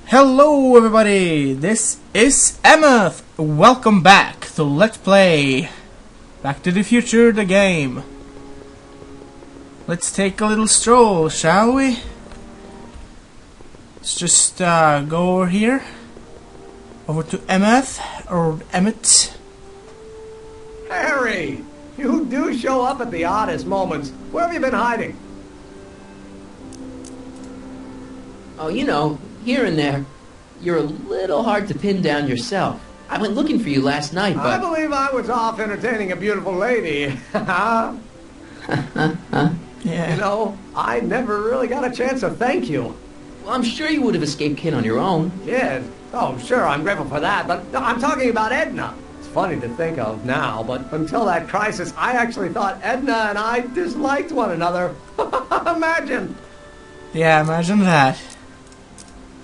Hello everybody, this is Emmeth. Welcome back to Let's Play Back to the Future, the game. Let's take a little stroll, shall we? Let's just go over here. Over to Emmeth, or Emmett. Harry! You do show up at the oddest moments. Where have you been hiding? Oh, you know, here and there. You're a little hard to pin down yourself. I went looking for you last night, but... I believe I was off entertaining a beautiful lady. Yeah. You know, I never really got a chance to thank you. Well, I'm sure you would have escaped Kid on your own. Did? Oh, sure, I'm grateful for that, but I'm talking about Edna. It's funny to think of now, but until that crisis, I actually thought Edna and I disliked one another. Imagine! Yeah, imagine that.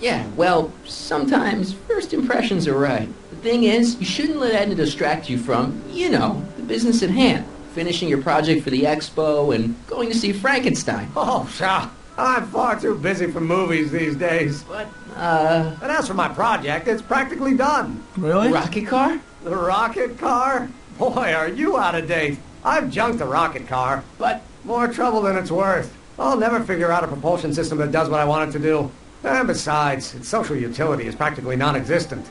Yeah, well, sometimes first impressions are right. The thing is, you shouldn't let Edna distract you from, you know, the business at hand. Finishing your project for the expo and going to see Frankenstein. Oh, sure. I'm far too busy for movies these days. But, And as for my project, it's practically done. Really? rocket car? The rocket car? Boy, are you out of date. I've junked the rocket car, but more trouble than it's worth. I'll never figure out a propulsion system that does what I want it to do. And besides, its social utility is practically non-existent.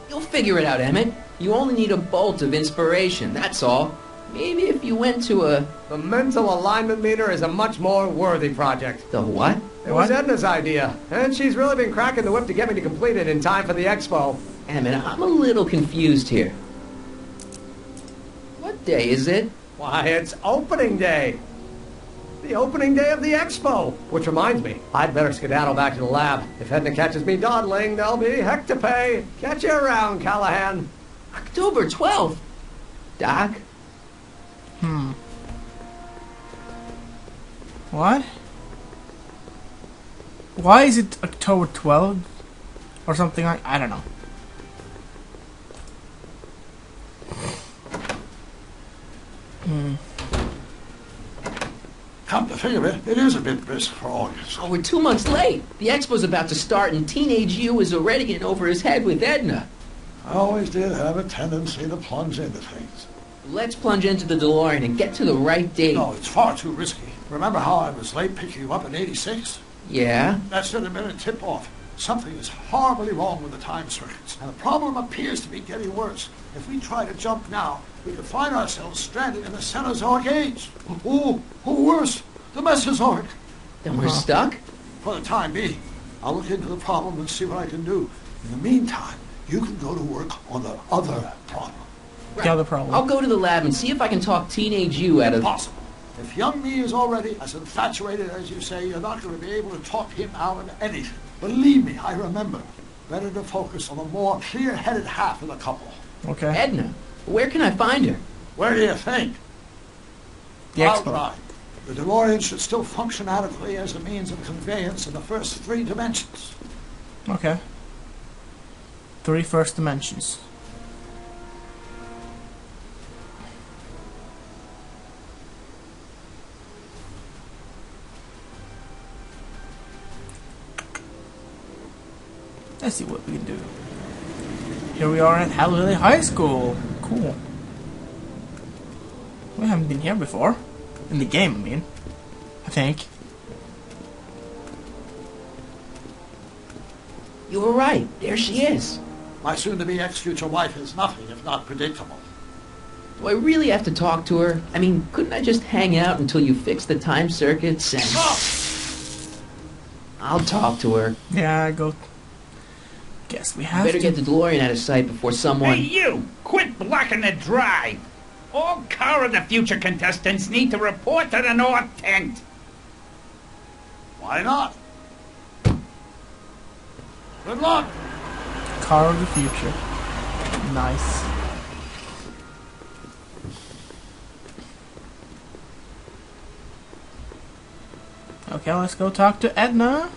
You'll figure it out, Emmett. You only need a bolt of inspiration, that's all. Maybe if you went to a... The mental alignment meter is a much more worthy project. The what? It was Edna's idea, and she's really been cracking the whip to get me to complete it in time for the expo. Emmett, I'm a little confused here. What day is it? Why, it's opening day. The opening day of the expo. Which reminds me, I'd better skedaddle back to the lab. If Edna catches me dawdling, there'll be heck to pay. Catch you around, Callahan. October 12th. Doc? What? Why is it October 12th? Or something like... I don't know. Come to think of it, it is a bit brisk for August. Oh, we're 2 months late. The expo's about to start and teenage you is already in over his head with Edna. I always did have a tendency to plunge into things. Let's plunge into the DeLorean and get to the right date. No, it's far too risky. Remember how I was late picking you up in '86? Yeah? That should have been a tip-off. Something is horribly wrong with the time circuits, and the problem appears to be getting worse. If we try to jump now, we could find ourselves stranded in the Cenozoic age. Or worse, the Mesozoic. Then we're stuck? For the time being, I'll look into the problem and see what I can do. In the meantime, you can go to work on the other problem. The other problem. I'll go to the lab and see if I can talk teenage you out of... Impossible. If young me is already as infatuated as you say, you're not going to be able to talk him out of anything. Believe me, I remember. Better to focus on the more clear-headed half of the couple. Okay. Edna, where can I find her? Where do you think? The I'll expo. try. The DeLorean should still function adequately as a means of conveyance in the first 3 dimensions. Okay. 3 first dimensions. Let's see what we can do. Here we are at Halliday High School. Cool. We haven't been here before. In the game, I mean. I think. You were right. There she is. My soon-to-be ex-future wife is nothing if not predictable. Do I really have to talk to her? I mean, couldn't I just hang out until you fix the time circuits and... I'll talk to her. Yeah, I go. Guess we have Better to. get the DeLorean out of sight before someone... Hey, you! Quit blocking the drive! All Car of the Future contestants need to report to the North Tent. Why not? Good luck! Car of the future. Nice. Okay, let's go talk to Edna.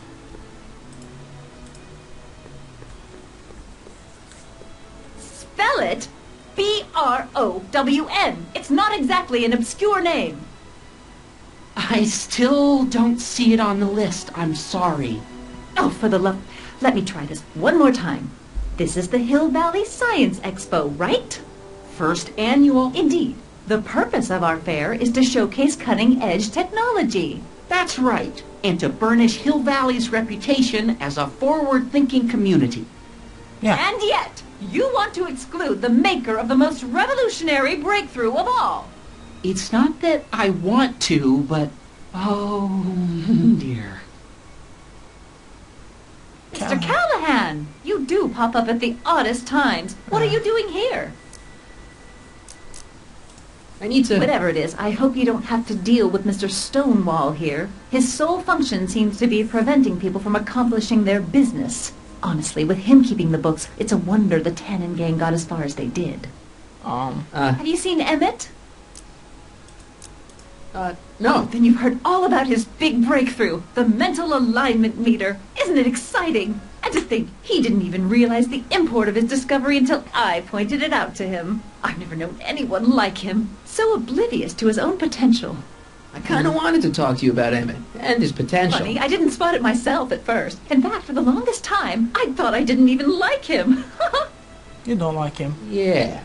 Spell it B-R-O-W-N. It's not exactly an obscure name. I still don't see it on the list. I'm sorry. Oh, for the love... Let me try this one more time. This is the Hill Valley Science Expo, right? First annual? Indeed. The purpose of our fair is to showcase cutting-edge technology. That's right. And to burnish Hill Valley's reputation as a forward-thinking community. Yeah. And yet, you want to exclude the maker of the most revolutionary breakthrough of all. It's not that I want to, but... Oh, dear. Mr. Callahan, you do pop up at the oddest times. What are you doing here? I need to... Whatever it is, I hope you don't have to deal with Mr. Stonewall here. His sole function seems to be preventing people from accomplishing their business. Honestly, with him keeping the books, it's a wonder the Tannen gang got as far as they did. Have you seen Emmett? No. Then you've heard all about his big breakthrough, the mental alignment meter. Isn't it exciting? And to think, he didn't even realize the import of his discovery until I pointed it out to him. I've never known anyone like him. So oblivious to his own potential. I kind of wanted to talk to you about Emmett and his potential. Funny, I didn't spot it myself at first. In fact, for the longest time, I thought I didn't even like him. You don't like him. Yeah.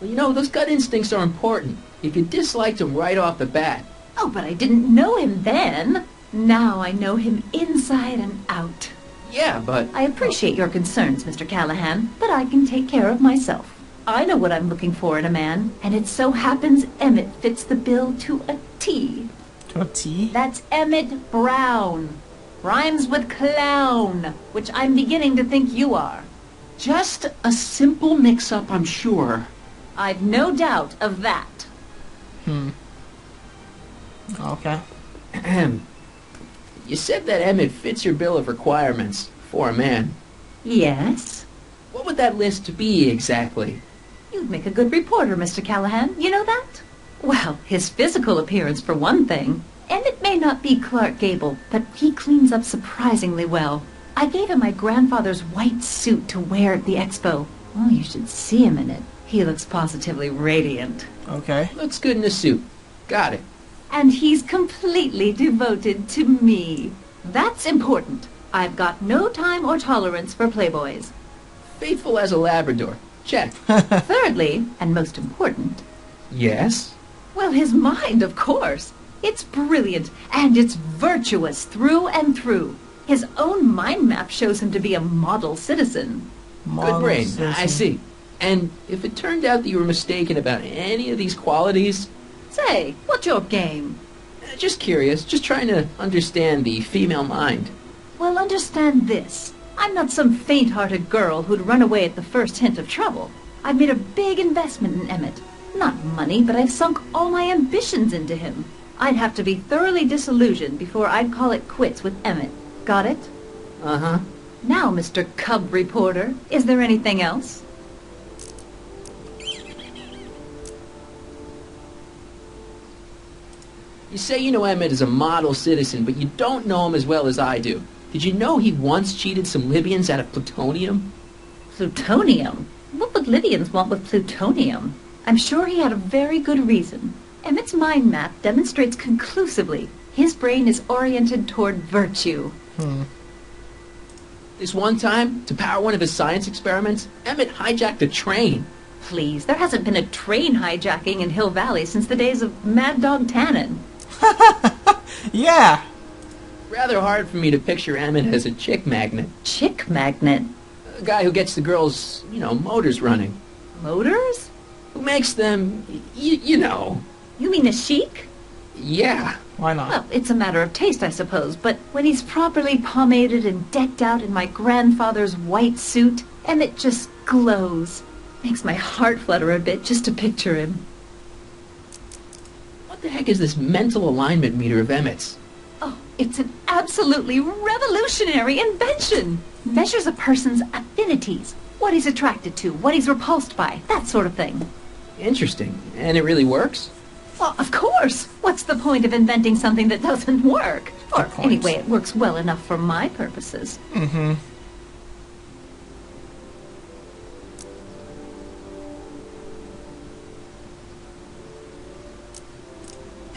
Well, you know, those gut instincts are important. If you disliked him right off the bat. Oh, but I didn't know him then. Now I know him inside and out. Yeah, but... I appreciate your concerns, Mr. Callahan, but I can take care of myself. I know what I'm looking for in a man, and it so happens Emmett fits the bill to a T. To a T? That's Emmett Brown. Rhymes with clown, which I'm beginning to think you are. Just a simple mix-up, I'm sure. I've no doubt of that. Okay. You said that Emmett fits your bill of requirements for a man. Yes? What would that list be exactly? You'd make a good reporter, Mr. Callahan. You know that? Well, his physical appearance, for one thing. Emmett may not be Clark Gable, but he cleans up surprisingly well. I gave him my grandfather's white suit to wear at the expo. Oh, you should see him in it. He looks positively radiant. Okay. Looks good in a suit. Got it. And he's completely devoted to me. That's important. I've got no time or tolerance for playboys. Faithful as a Labrador. Check. Thirdly, and most important, Yes? well, his mind, of course. It's brilliant, and it's virtuous through and through. His own mind map shows him to be a model citizen. Good brain. I see. And if it turned out that you were mistaken about any of these qualities... Say, what's your game? Just curious. Just trying to understand the female mind. Well, understand this. I'm not some faint-hearted girl who'd run away at the first hint of trouble. I've made a big investment in Emmett. Not money, but I've sunk all my ambitions into him. I'd have to be thoroughly disillusioned before I'd call it quits with Emmett. Got it? Uh-huh. Now, Mr. Cub Reporter, is there anything else? You say you know Emmett is a model citizen, but you don't know him as well as I do. Did you know he once cheated some Libyans out of plutonium? Plutonium? What would Libyans want with plutonium? I'm sure he had a very good reason. Emmett's mind map demonstrates conclusively his brain is oriented toward virtue. This one time, to power one of his science experiments, Emmett hijacked a train. Please, there hasn't been a train hijacking in Hill Valley since the days of Mad Dog Tannen. Yeah. Rather hard for me to picture Emmett as a chick magnet. Chick magnet? A guy who gets the girls, motors running. Motors? Who makes them, you know. You mean a chic? Yeah. Why not? Well, it's a matter of taste, I suppose, but when he's properly pomaded and decked out in my grandfather's white suit, Emmett just glows. Makes my heart flutter a bit just to picture him. What the heck is this mental alignment meter of Emmett's? Oh, it's an absolutely revolutionary invention. Measures a person's affinities, what he's attracted to, what he's repulsed by, that sort of thing. Interesting. And it really works? Well, of course. What's the point of inventing something that doesn't work? Or Good point. anyway, it works well enough for my purposes. Mm-hmm.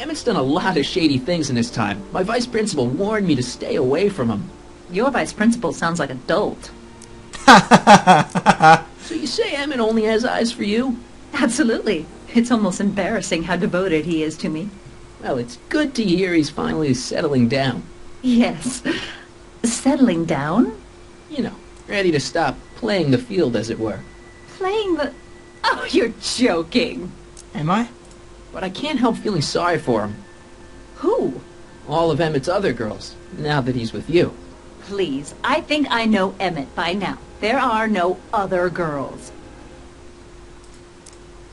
Emmett's done a lot of shady things in his time. My vice principal warned me to stay away from him. Your vice principal sounds like a dolt. So you say Emmett only has eyes for you? Absolutely. It's almost embarrassing how devoted he is to me. Well, it's good to hear he's finally settling down. Yes. Settling down? You know, ready to stop playing the field, as it were. Playing the... Oh, you're joking. Am I? But I can't help feeling sorry for him. Who? All of Emmett's other girls, now that he's with you. Please, I think I know Emmett by now. There are no other girls.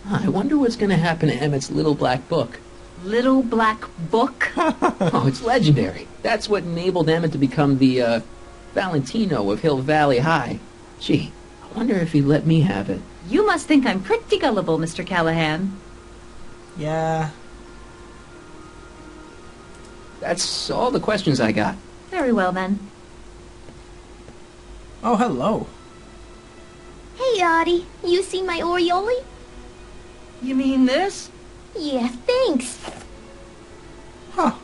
I wonder what's going to happen to Emmett's little black book. Little black book? Oh, it's legendary. That's what enabled Emmett to become the, Valentino of Hill Valley High. Gee, I wonder if he'd let me have it. You must think I'm pretty gullible, Mr. Callahan. Yeah. That's all the questions I got. Very well, then. Oh, hello. Hey, Artie. You see my Oriole? You mean this? Yeah, thanks. Huh.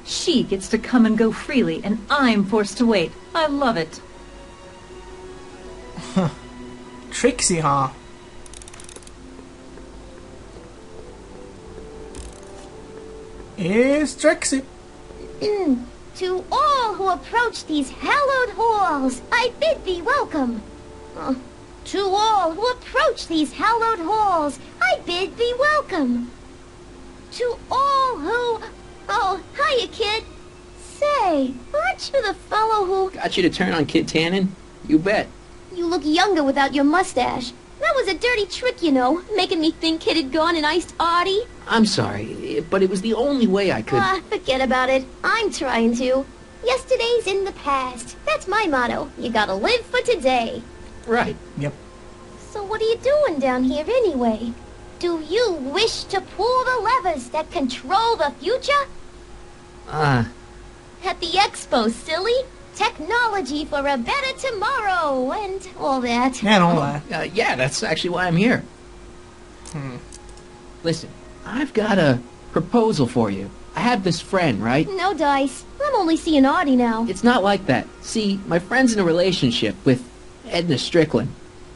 She gets to come and go freely, and I'm forced to wait. I love it. Trixie, huh? It's Trixie. To all who approach these hallowed halls, I bid thee welcome. To all who approach these hallowed halls, I bid thee welcome. To all who... Oh, hiya, kid. Say, aren't you the fellow who... Got you to turn on Kid Tannen? You bet. You look younger without your mustache. That was a dirty trick, you know, making me think Kid had gone and iced Artie. I'm sorry, but it was the only way I could... Forget about it. I'm trying to. Yesterday's in the past. That's my motto. You gotta live for today. Right. Yep. So what are you doing down here anyway? Do you wish to pull the levers that control the future? At the expo, silly. Technology for a better tomorrow and all that. And all that. Yeah, that's actually why I'm here. Listen, I've got a proposal for you. I have this friend, right? No dice. I'm only seeing Artie now. It's not like that. See, my friend's in a relationship with Edna Strickland.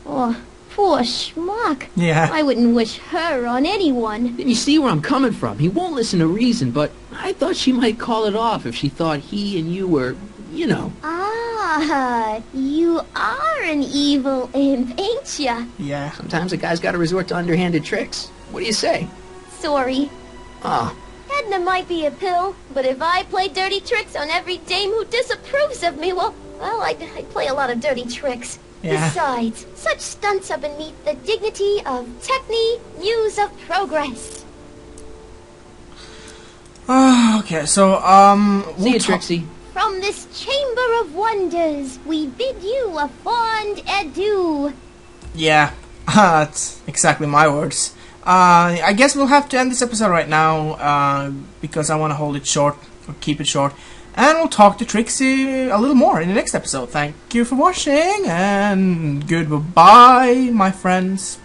Oh, poor schmuck. Yeah. I wouldn't wish her on anyone. You see where I'm coming from. He won't listen to reason, but I thought she might call it off if she thought he and you were, you know. Ah, you are an evil imp, ain't ya? Yeah. Sometimes a guy's got to resort to underhanded tricks. What do you say? Sorry. Ah, Edna might be a pill, but if I play dirty tricks on every dame who disapproves of me, well, I'd play a lot of dirty tricks. Yeah. Besides, such stunts are beneath the dignity of Techne, Muse of Progress. Okay, so, see you, Trixie. From this chamber of wonders, we bid you a fond adieu. Yeah, that's exactly my words. I guess we'll have to end this episode right now, because I want to hold it short, or keep it short. And we'll talk to Trixie a little more in the next episode. Thank you for watching, and goodbye, my friends.